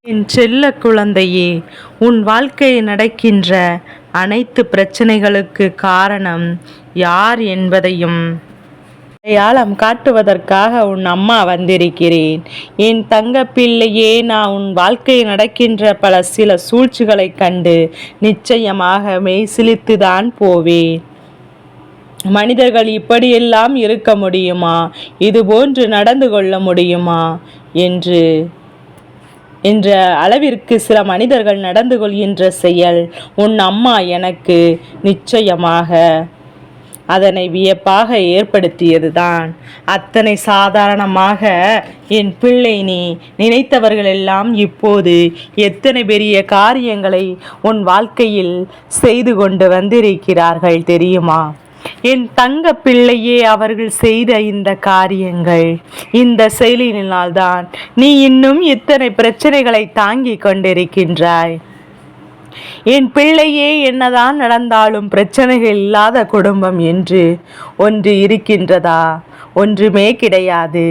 என் செல்ல குழந்தையே, உன் வாழ்க்கையில் நடக்கின்ற அனைத்து பிரச்சனைகளுக்கு காரணம் யார் என்பதையும் அடையாளம் காட்டுவதற்காக உன் அம்மா வந்திருக்கிறேன். என் தங்க பிள்ளையே, நான் உன் வாழ்க்கையில் நடக்கின்ற சில சூழ்ச்சிகளைக் கண்டு நிச்சயமாக மெய்சிலித்துதான் போவேன். மனிதர்கள் இப்படியெல்லாம் இருக்க முடியுமா, இதுபோன்று நடந்து கொள்ள முடியுமா என்ற அளவிற்கு சில மனிதர்கள் நடந்து கொள்கின்ற செயல் உன் அம்மா எனக்கு நிச்சயமாக அதனை வியப்பாக ஏற்படுத்தியதுதான். அத்தனை சாதாரணமாக என் பிள்ளை, நீ நினைத்தவர்களெல்லாம் இப்போது எத்தனை பெரிய காரியங்களை உன் வாழ்க்கையில் செய்து கொண்டு வந்திருக்கிறார்கள் தெரியுமா? என் தங்க பிள்ளையே, அவர்கள் செய்த இந்த காரியங்கள், இந்த செயலினால்தான் நீ இன்னும் இத்தனை பிரச்சனைகளை தாங்கிக் கொண்டிருக்கின்றாய். என் பிள்ளையே, என்னதான் நடந்தாலும் பிரச்சனைகள் இல்லாத குடும்பம் என்று ஒன்று இருக்கின்றதா? ஒன்றுமே கிடையாது.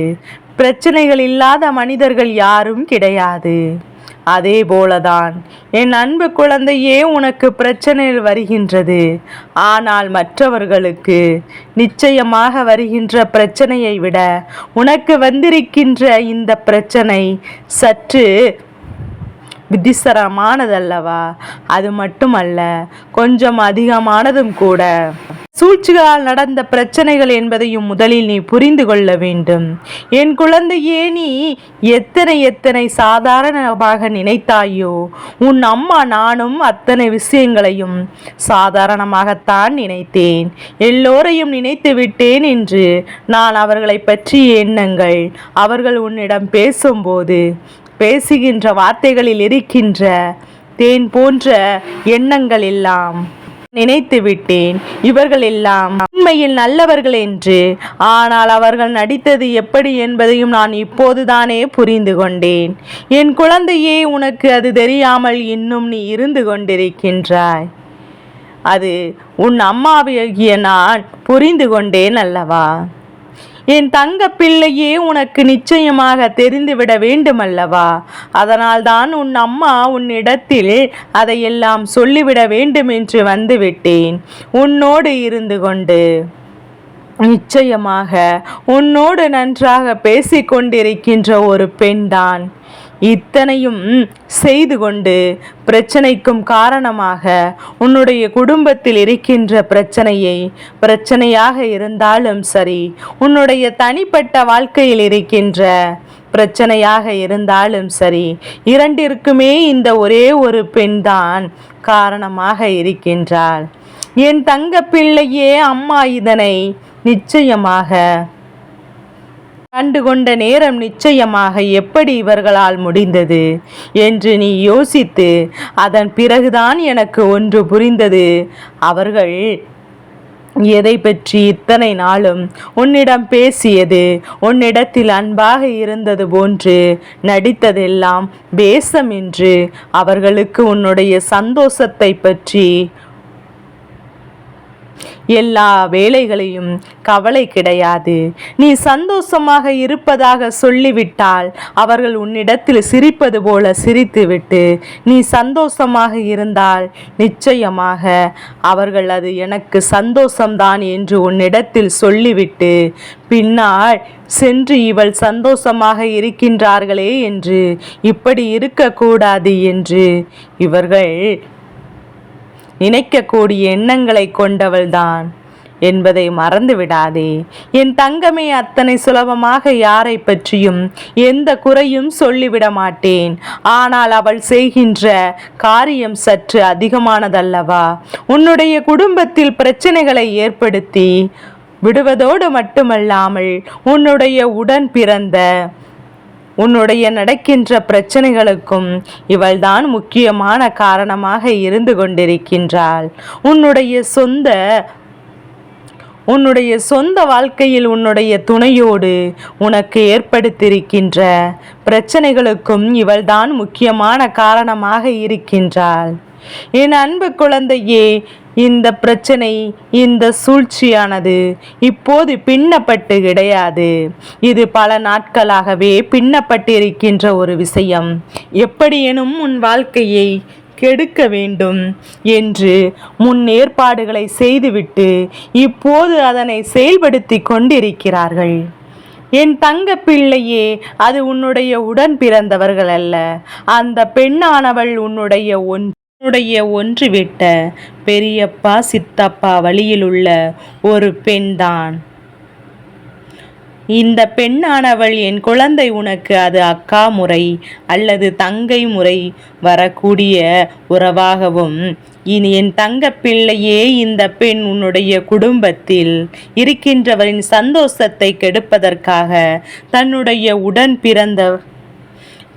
பிரச்சனைகள் இல்லாத மனிதர்கள் யாரும் கிடையாது. அதே போலதான் என் அன்பு குழந்தையே, உனக்கு பிரச்சனைகள் வருகின்றது. ஆனால் மற்றவர்களுக்கு நிச்சயமாக வருகின்ற பிரச்சனையை விட உனக்கு வந்திருக்கின்ற இந்த பிரச்சனை சற்று விதிசரமானதல்லவா? அது மட்டுமல்ல, கொஞ்சம் அதிகமானதும் கூட. சூழ்ச்சிகளால் நடந்த பிரச்சனைகள் என்பதையும் முதலில் நீ புரிந்து கொள்ள வேண்டும். என் குழந்தையே, நீ எத்தனை சாதாரணமாக நினைத்தாயோ, உன் அம்மா நானும் அத்தனை விஷயங்களையும் சாதாரணமாகத்தான் நினைத்தேன். எல்லோரையும் நினைத்து விட்டேன் என்று நான் அவர்களை பற்றிய எண்ணங்கள், அவர்கள் உன்னிடம் பேசும்போது பேசுகின்ற வார்த்தைகளில் இருக்கின்ற தேன் போன்ற எண்ணங்கள் எல்லாம் நினைத்து விட்டேன். இவர்கள் எல்லாம் உண்மையில் நல்லவர்கள் என்று. ஆனால் அவர்கள் நடித்தது எப்படி என்பதையும் நான் இப்போதுதானே புரிந்து கொண்டேன். என் குழந்தையே, உனக்கு அது தெரியாமல் இன்னும் நீ இருந்து கொண்டிருக்கின்றாய். அது உன் அம்மாவாகிய நான் புரிந்து கொண்டேன் அல்லவா? என் தங்க பிள்ளையே, உனக்கு நிச்சயமாக தெரிந்துவிட வேண்டுமல்லவா? அதனால்தான் உன் அம்மா உன்னிடத்தில் அதையெல்லாம் சொல்லிவிட வேண்டும் என்று வந்துவிட்டேன். உன்னோடு இருந்து கொண்டு நிச்சயமாக உன்னோடு நன்றாக பேசிக்கொண்டிருக்கின்ற ஒரு பெண்தான் இத்தனையும் செய்து கொண்டு பிரச்சனைக்கும் காரணமாக உன்னுடைய குடும்பத்தில் இருக்கின்ற பிரச்சனையாக இருந்தாலும் சரி, உன்னுடைய தனிப்பட்ட வாழ்க்கையில் இருக்கின்ற பிரச்சனையாக இருந்தாலும் சரி, இரண்டிற்குமே இந்த ஒரே ஒரு பெண்தான் காரணமாக இருக்கின்றாள். என் தங்க பிள்ளையே, அம்மா இதனை நிச்சயமாக கண்டுகொண்ட நேரம் நிச்சயமாக எப்படி இவர்களால் முடிந்தது என்று நீ யோசித்து அதன் பிறகுதான் எனக்கு ஒன்று புரிந்தது. அவர்கள் எதை பற்றி இத்தனை நாளும் உன்னிடம் பேசியது, உன்னிடத்தில் அன்பாக இருந்தது போன்று நடித்ததெல்லாம் பேசம் என்று. அவர்களுக்கு உன்னுடைய சந்தோஷத்தை பற்றி எல்லா வேலைகளையும் கவலை கிடையாது. நீ சந்தோஷமாக இருப்பதாக சொல்லிவிட்டால் அவர்கள் உன்னிடத்தில் சிரிப்பது போல சிரித்துவிட்டு, நீ சந்தோஷமாக இருந்தால் நிச்சயமாக அவர்கள் அது எனக்கு சந்தோஷம்தான் என்று உன்னிடத்தில் சொல்லிவிட்டு, பின்னால் சென்று இவள் சந்தோஷமாக இருக்கின்றார்களே என்று, இப்படி இருக்கக்கூடாது என்று இவர்கள் நினைக்கக்கூடிய எண்ணங்களை கொண்டவள்தான் என்பதை மறந்து விடாதே. என் தங்கமே, அத்தனை சுலபமாக யாரை பற்றியும் எந்த குறையும் சொல்லிவிட மாட்டேன். ஆனால் அவள் செய்கின்ற காரியம் சற்று அதிகமானதல்லவா? உன்னுடைய குடும்பத்தில் பிரச்சனைகளை ஏற்படுத்தி விடுவதோடு மட்டுமல்லாமல் உன்னுடைய உடன் பிறந்த உன்னுடைய நடக்கின்ற பிரச்சனைகளுக்கும் இவள்தான் முக்கியமான காரணமாக இருந்து கொண்டிருக்கின்றாள். உன்னுடைய சொந்த வாழ்க்கையில் உன்னுடைய துணையோடு உனக்கு ஏற்படுத்தியிருக்கின்ற பிரச்சனைகளுக்கும் இவள்தான் முக்கியமான காரணமாக இருக்கின்றாள். என் அன்பு குழந்தையே, இந்த பிரச்சனை, இந்த சூழ்ச்சியானது இப்போது பின்னப்பட்டு கிடையாது. இது பல நாட்களாகவே பின்னப்பட்டிருக்கின்ற ஒரு விஷயம். எப்படியேனும் உன் வாழ்க்கையை கெடுக்க வேண்டும் என்று முன் ஏற்பாடுகளை செய்துவிட்டு இப்போது அதனை செயல்படுத்தி கொண்டிருக்கிறார்கள். என் தங்க பிள்ளையே, அது உன்னுடைய உடன் பிறந்தவர்கள் அல்ல. அந்த பெண்ணானவள் உன்னுடைய ஒன்றுவிட்ட பெரியப்பா சித்தப்பா வழியில் உள்ள ஒரு பெண்தான். இந்த பெண்ணானவள் என் குழந்தை உனக்கு அது அக்கா முறை அல்லது தங்கை முறை வரக்கூடிய உறவாகவும், இனி என் தங்க பிள்ளையே, இந்த பெண் உன்னுடைய குடும்பத்தில் இருக்கின்றவரின் சந்தோஷத்தை கெடுப்பதற்காக தன்னுடைய உடன்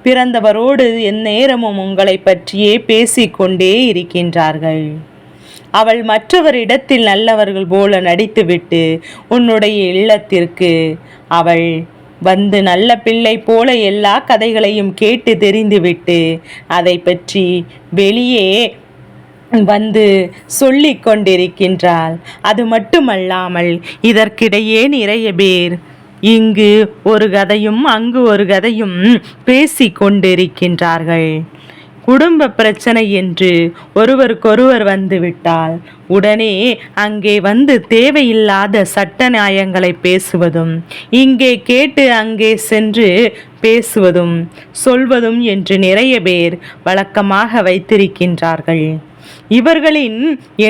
பிறந்தவரோடு எந்நேரமும் உங்களை பற்றியே பேசிக்கொண்டே இருக்கின்றார்கள். அவள் மற்றவரிடத்தில் நல்லவர்கள் போல நடித்துவிட்டு உன்னுடைய இல்லத்திற்கு அவள் வந்து நல்ல பிள்ளை போல எல்லா கதைகளையும் கேட்டு தெரிந்துவிட்டு அதை பற்றி வெளியே வந்து சொல்லிக் கொண்டிருக்கின்றாள். அது மட்டுமல்லாமல் இதற்கிடையே நிறைய பேர் இங்கு ஒரு கதையும் அங்கு ஒரு கதையும் பேசி கொண்டிருக்கின்றார்கள். குடும்ப பிரச்சனை என்று ஒருவருக்கொருவர் வந்துவிட்டால் உடனே அங்கே வந்து தேவையில்லாத சட்ட நியாயங்களை பேசுவதும், இங்கே கேட்டு அங்கே சென்று பேசுவதும் சொல்வதும் என்று நிறைய பேர் வழக்கமாக வைத்திருக்கின்றார்கள். இவர்களின்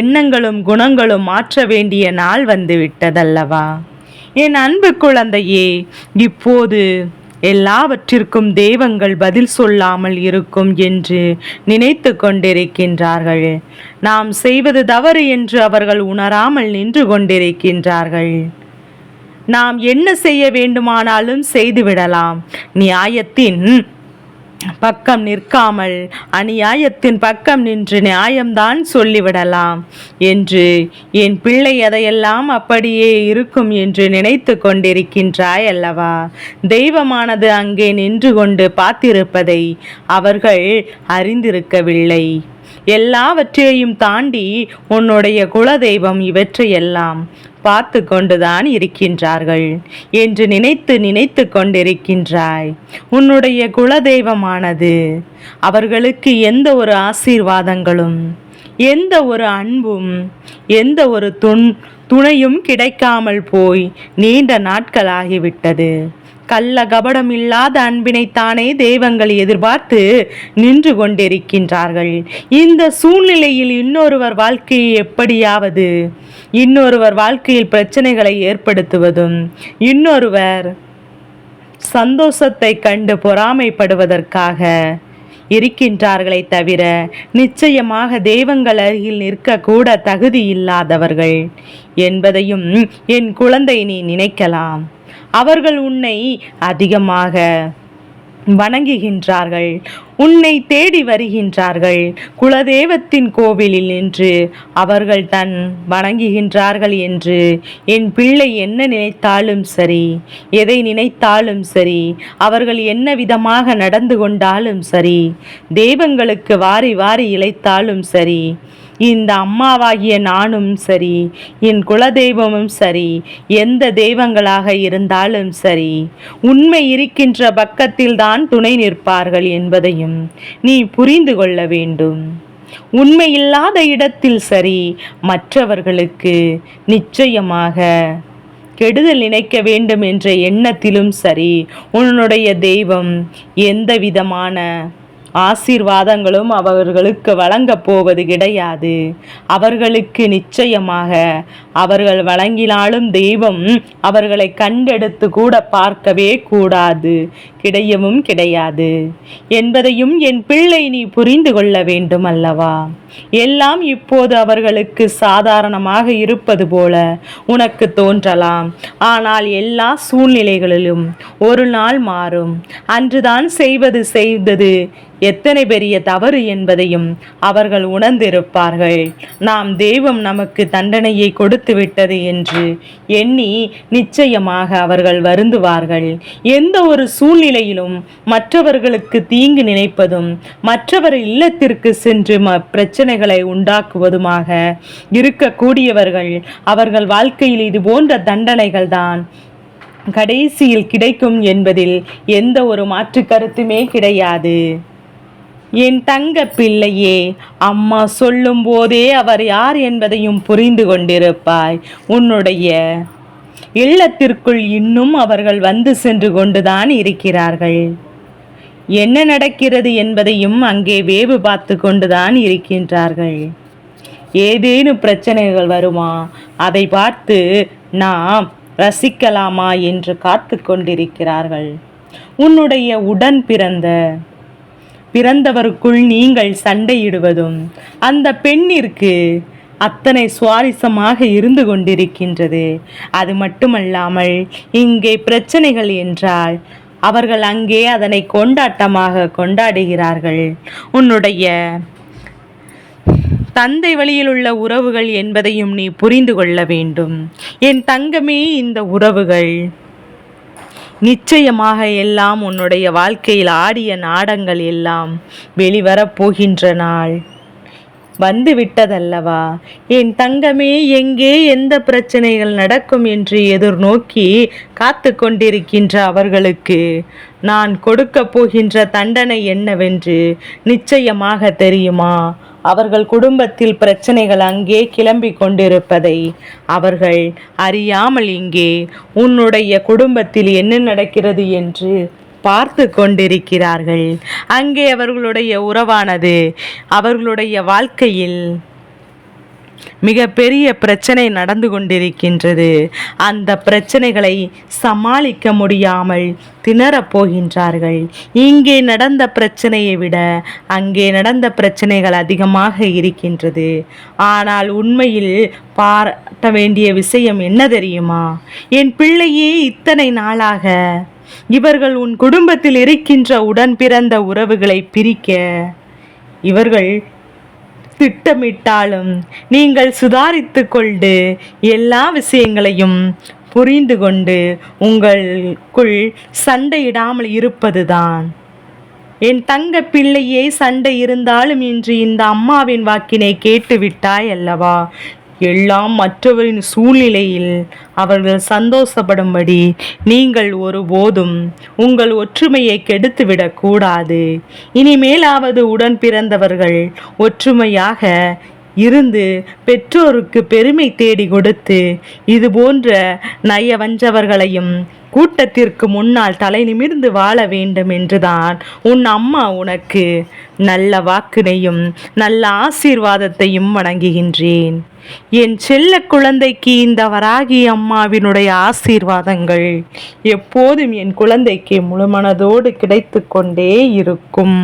எண்ணங்களும் குணங்களும் மாற்ற வேண்டிய நாள் வந்துவிட்டதல்லவா? என் அன்பு குழந்தையே, இப்போது எல்லாவற்றிற்கும் தெய்வங்கள் பதில் சொல்லாமல் இருக்கும் என்று நினைத்து கொண்டிருக்கின்றார்கள். நாம் செய்வது தவறு என்று அவர்கள் உணராமல் நின்று கொண்டிருக்கின்றார்கள். நாம் என்ன செய்ய வேண்டுமானாலும் செய்துவிடலாம். நியாயத்தின் பக்கம் நிற்காமல் அநியாயத்தின் பக்கம் நின்று நியாயம்தான் சொல்லிவிடலாம் என்று என் பிள்ளை அதையெல்லாம் அப்படியே இருக்கும் என்று நினைத்து கொண்டிருக்கின்றாய் அல்லவா? தெய்வமானது அங்கே நின்று கொண்டு பார்த்திருப்பதை அவர்கள் அறிந்திருக்கவில்லை. எல்லாவற்றையும் தாண்டி உன்னுடைய குலதெய்வம் இவற்றையெல்லாம் பார்த்து கொண்டுதான் இருக்கின்றார்கள் என்று நினைத்து கொண்டிருக்கின்றாய். உன்னுடைய குலதெய்வமானது அவர்களுக்கு எந்த ஒரு ஆசீர்வாதங்களும், எந்த ஒரு அன்பும், எந்த ஒரு துணையும் கிடைக்காமல் போய் நீண்ட நாட்களாகிவிட்டது. கள்ள கபடம் இல்லாத அன்பினைத்தானே தெய்வங்கள் எதிர்பார்த்து நின்று கொண்டிருக்கின்றார்கள். இந்த சூழ்நிலையில் இன்னொருவர் வாழ்க்கையை எப்படியாவது, இன்னொருவர் வாழ்க்கையில் பிரச்சனைகளை ஏற்படுத்துவதும், இன்னொருவர் சந்தோஷத்தை கண்டு பொறாமைப்படுவதற்காக இருக்கின்றார்களே தவிர நிச்சயமாக தெய்வங்கள் அருகில் நிற்கக்கூட தகுதி இல்லாதவர்கள் என்பதையும் என் குழந்தை நீ நினைக்கலாம். அவர்கள் உன்னை அதிகமாக வணங்குகின்றார்கள், உன்னை தேடி வருகின்றார்கள். குலதெய்வத்தின் கோவிலில் நின்று அவர்கள் வணங்குகின்றார்கள் என்று என் பிள்ளை என்ன நினைத்தாலும் சரி, எதை நினைத்தாலும் சரி, அவர்கள் என்ன விதமாக நடந்து கொண்டாலும் சரி, தெய்வங்களுக்கு வாரி வாரி இழைத்தாலும் சரி, இந்த அம்மாவாகிய நானும் சரி, என் குலதெய்வமும் சரி, எந்த தெய்வங்களாக இருந்தாலும் சரி, உண்மை இருக்கின்ற பக்கத்தில் தான் துணை நிற்பார்கள் என்பதையும் நீ புரிந்து கொள்ள வேண்டும். உண்மை இல்லாத இடத்தில் சரி, மற்றவர்களுக்கு நிச்சயமாக கெடுதல் நினைக்க வேண்டும் என்ற எண்ணத்திலும் சரி, உன்னுடைய தெய்வம் எந்த விதமான ஆசீர்வாதங்களும் அவர்களுக்கு வழங்கப் போவது கிடையாது. அவர்களுக்கு நிச்சயமாக அவர்கள் வழங்கினாலும் தெய்வம் அவர்களை கண்டெடுத்து கூட பார்க்கவே கூடாது, கிடையவும் கிடையாது என்பதையும் என் பிள்ளை நீ புரிந்து கொள்ள வேண்டும் அல்லவா? எல்லாம் இப்போது அவர்களுக்கு சாதாரணமாக இருப்பது போல உனக்கு தோன்றலாம். ஆனால் எல்லா சூழ்நிலைகளிலும் ஒரு நாள் மாறும். அன்றுதான் செய்தது எத்தனை பெரிய தவறு என்பதையும் அவர்கள் உணர்ந்திருப்பார்கள். நாம் தெய்வம் நமக்கு தண்டனையை கொடுத்து விட்டது என்று எண்ணி நிச்சயமாக அவர்கள் வருந்துவார்கள். எந்த ஒரு சூழ்நிலை சூழ்நிலையிலும் மற்றவர்களுக்கு தீங்கு நினைப்பதும் மற்றவர் இல்லத்திற்கு சென்று பிரச்சனைகளை உண்டாக்குவதுமாக இருக்கக்கூடியவர்கள் அவர்கள் வாழ்க்கையில் இது போன்ற தண்டனைகள் தான் கடைசியில் கிடைக்கும் என்பதில் எந்த ஒரு மாற்று கருத்துமே கிடையாது. என் தங்க பிள்ளையே, அம்மா சொல்லும் போதே அவர் யார் என்பதையும் புரிந்து கொண்டிருப்பாய். உன்னுடைய இல்லத்திற்குள் இன்னும் அவர்கள் வந்து சென்று கொண்டுதான் இருக்கிறார்கள். என்ன நடக்கிறது என்பதையும் அங்கே வேவு பார்த்து கொண்டுதான் இருக்கின்றார்கள். ஏதேனும் பிரச்சனைகள் வருமா, அதை பார்த்து நாம் ரசிக்கலாமா என்று காத்து கொண்டிருக்கிறார்கள். உன்னுடைய உடன் பிறந்தவருக்குள் நீங்கள் சண்டையிடுவதும் அந்த பெண்ணிற்கு அத்தனை சுவாரஸ்யமாக இருந்து கொண்டிருக்கின்றது. அது மட்டுமல்லாமல் இங்கே பிரச்சனைகள் என்றால் அவர்கள் அங்கே அதனை கொண்டாட்டமாக கொண்டாடுகிறார்கள். உன்னுடைய தந்தை வழியில் உள்ள உறவுகள் என்பதையும் நீ புரிந்து கொள்ள வேண்டும். என் தங்கமே, இந்த உறவுகள் நிச்சயமாக எல்லாம் உன்னுடைய வாழ்க்கையில் ஆடிய நாடங்கள் எல்லாம் வெளிவரப் போகின்ற நாள் வந்து விட்டதல்லவா? என் தங்கமே, எங்கே எந்த பிரச்சனைகள் நடக்கும் என்று எதிர்நோக்கி காத்து கொண்டிருக்கின்ற அவர்களுக்கு நான் கொடுக்க போகின்ற தண்டனை என்னவென்று நிச்சயமாக தெரியுமா? அவர்கள் குடும்பத்தில் பிரச்சனைகள் அங்கே கிளம்பி கொண்டிருப்பதை அவர்கள் அறியாமல் இங்கே உன்னுடைய குடும்பத்தில் என்ன நடக்கிறது என்று பார்த்து கொண்டிருக்கிறார்கள். அங்கே அவர்களுடைய உறவானது அவர்களுடைய வாழ்க்கையில் மிக பெரிய பிரச்சனை நடந்து கொண்டிருக்கின்றது. அந்த பிரச்சனைகளை சமாளிக்க முடியாமல் திணறப் போகின்றார்கள். இங்கே நடந்த பிரச்சனையை விட அங்கே நடந்த பிரச்சனைகள் அதிகமாக இருக்கின்றது. ஆனால் உண்மையில் பாராட்ட வேண்டிய விஷயம் என்ன தெரியுமா? என் பிள்ளையே, இத்தனை நாளாக இவர்கள் உன் குடும்பத்தில் இருக்கின்ற உடன் பிறந்த உறவுகளை பிரிக்க இவர்கள் திட்டமிட்டாலும் நீங்கள் சுதாரித்து கொண்டு எல்லா விஷயங்களையும் புரிந்து கொண்டு உங்களுக்குள் சண்டையிடாமல் இருப்பதுதான். என் தங்க பிள்ளையே, சண்டை இருந்தாலும் இன்று இந்த அம்மாவின் வாக்கினை கேட்டுவிட்டாய் அல்லவா? எல்லாம் மற்றவரின் சூழ்நிலையில் அவர்கள் சந்தோஷப்படும்படி நீங்கள் ஒருபோதும் உங்கள் ஒற்றுமையை கெடுத்துவிடக் கூடாது. இனிமேலாவது உடன் பிறந்தவர்கள் ஒற்றுமையாக இருந்து பெற்றோருக்கு பெருமை தேடி கொடுத்து இது போன்ற நயவஞ்சவர்களையும் கூட்டத்திற்கு முன்னால் தலை நிமிர்ந்து வாழ வேண்டும் என்றுதான் உன் அம்மா உனக்கு நல்ல வாக்கினையும் நல்ல ஆசீர்வாதத்தையும் வழங்குகின்றேன். என் செல்ல குழந்தைக்கு இந்த வராகி அம்மாவினுடைய ஆசீர்வாதங்கள் எப்போதும் என் குழந்தைக்கு முழுமனதோடு கிடைத்து கொண்டே இருக்கும்.